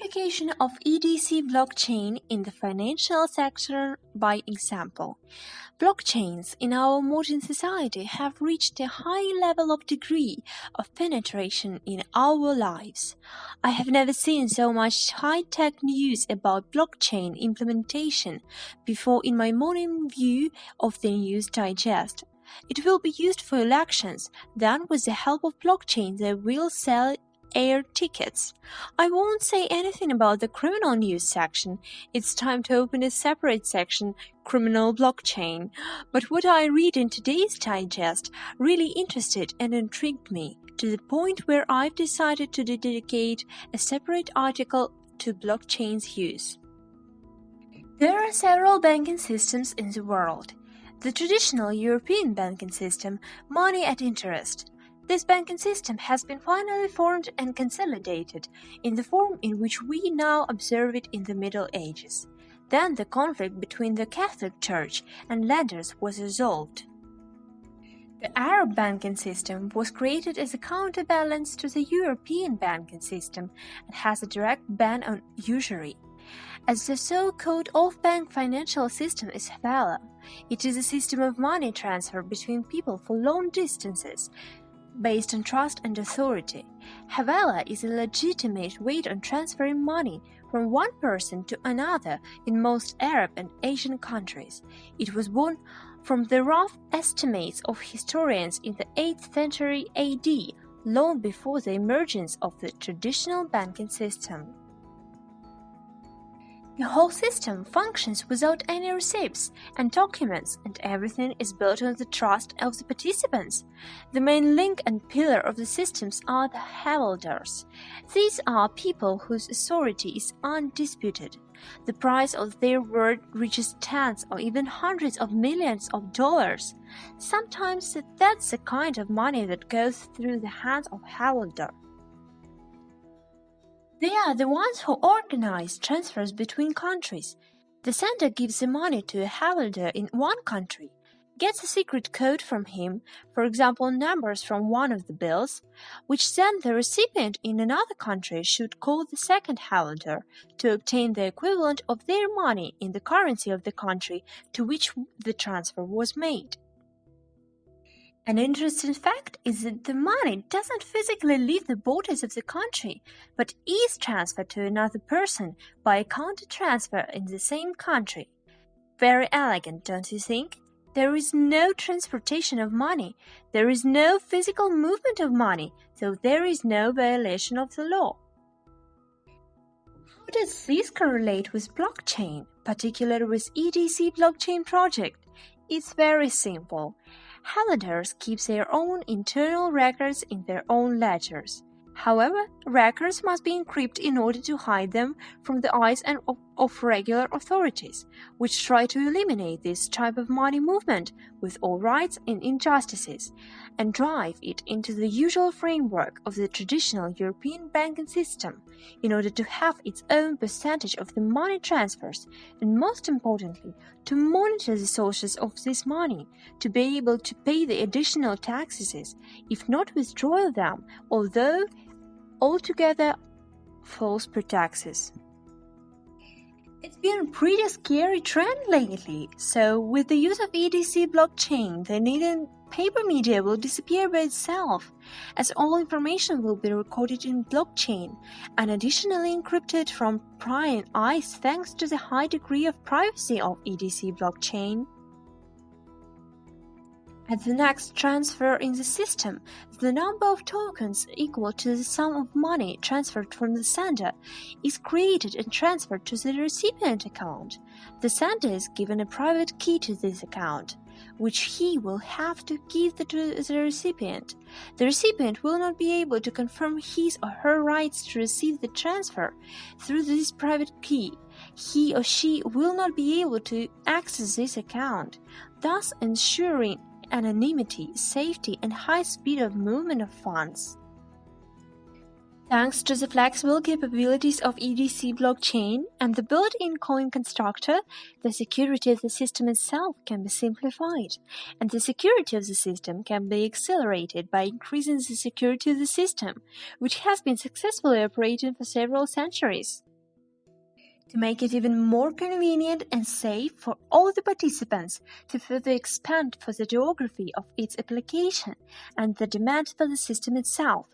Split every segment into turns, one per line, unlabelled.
Application of EDC blockchain in the financial sector by example. Blockchains in our modern society have reached a high level of degree of penetration in our lives. I have never seen so much high-tech news about blockchain implementation before in my morning view of the news digest. It will be used for elections, then with the help of blockchain they will sell air tickets. I won't say anything about the criminal news section. It's time to open a separate section, criminal blockchain. But what I read in today's digest really interested and intrigued me, to the point where I've decided to dedicate a separate article to blockchain's use. There are several banking systems in the world. The traditional European banking system, money at interest. This banking system has been finally formed and consolidated in the form in which we now observe it in the Middle Ages. Then the conflict between the Catholic Church and lenders was resolved. The Arab banking system was created as a counterbalance to the European banking system and has a direct ban on usury. As the so-called off-bank financial system is Havela, it is a system of money transfer between people for long distances, based on trust and authority. Havela is a legitimate way on transferring money from one person to another in most Arab and Asian countries. It was born from the rough estimates of historians in the 8th century AD, long before the emergence of the traditional banking system. The whole system functions without any receipts and documents, and everything is built on the trust of the participants. The main link and pillar of the systems are the havildars. These are people whose authority is undisputed. The price of their word reaches tens or even hundreds of millions of dollars. Sometimes that's the kind of money that goes through the hands of havildar. They are the ones who organize transfers between countries. The sender gives the money to a havildar in one country, gets a secret code from him, for example numbers from one of the bills, which then the recipient in another country should call the second havildar to obtain the equivalent of their money in the currency of the country to which the transfer was made. An interesting fact is that the money doesn't physically leave the borders of the country, but is transferred to another person by a counter transfer in the same country. Very elegant, don't you think? There is no transportation of money, there is no physical movement of money, so there is no violation of the law. How does this correlate with blockchain, particularly with EDC blockchain project? It's very simple. Havildars keep their own internal records in their own ledgers. However, records must be encrypted in order to hide them from the eyes of regular authorities, which try to eliminate this type of money movement with all rights and injustices, and drive it into the usual framework of the traditional European banking system, in order to have its own percentage of the money transfers, and most importantly, to monitor the sources of this money, to be able to pay the additional taxes, if not withdraw them, although altogether false pre-taxes. It's been a pretty scary trend lately, so with the use of EDC blockchain, the needed paper media will disappear by itself, as all information will be recorded in blockchain and additionally encrypted from prying eyes thanks to the high degree of privacy of EDC blockchain. At the next transfer in the system, the number of tokens equal to the sum of money transferred from the sender is created and transferred to the recipient account. The sender is given a private key to this account, which he will have to give to the recipient. The recipient will not be able to confirm his or her rights to receive the transfer through this private key. He or she will not be able to access this account, thus ensuring anonymity, safety, and high speed of movement of funds. Thanks to the flexible capabilities of EDC blockchain and the built-in coin constructor, the security of the system itself can be simplified, and the security of the system can be accelerated by increasing the security of the system, which has been successfully operating for several centuries. To make it even more convenient and safe for all the participants, to further expand for the geography of its application and the demand for the system itself.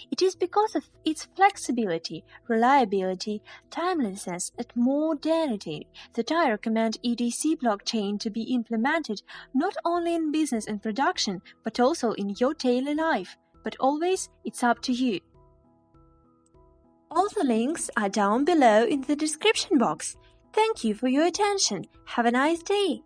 It is because of its flexibility, reliability, timelessness, and modernity that I recommend EDC blockchain to be implemented not only in business and production, but also in your daily life. But always, it's up to you. All the links are down below in the description box. Thank you for your attention. Have a nice day.